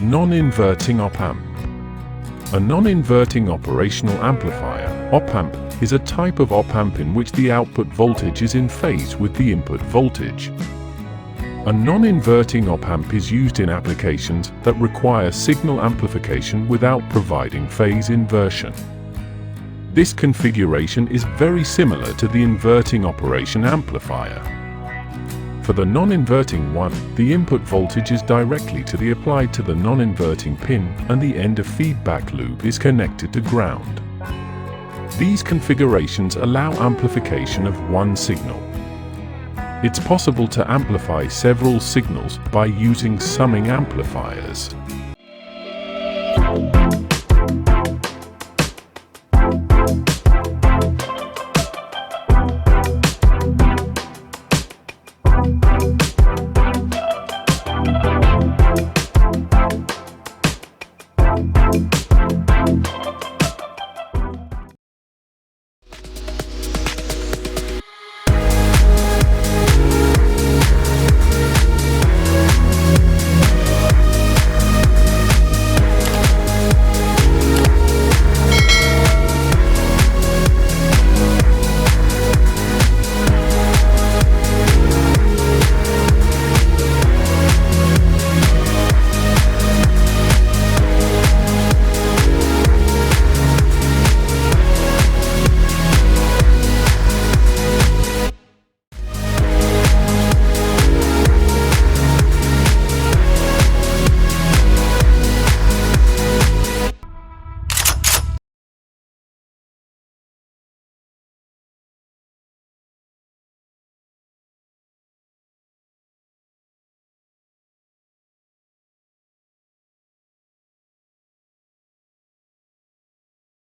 Non-inverting op-amp. A non-inverting operational amplifier, op-amp, is a type of op-amp in which the output voltage is in phase with the input voltage. A non-inverting op-amp is used in applications that require signal amplification without providing phase inversion. This configuration is very similar to the inverting operation amplifier. For the non-inverting one, the input voltage is directly applied to the non-inverting pin and the end of feedback loop is connected to ground. These configurations allow amplification of one signal. It's possible to amplify several signals by using summing amplifiers.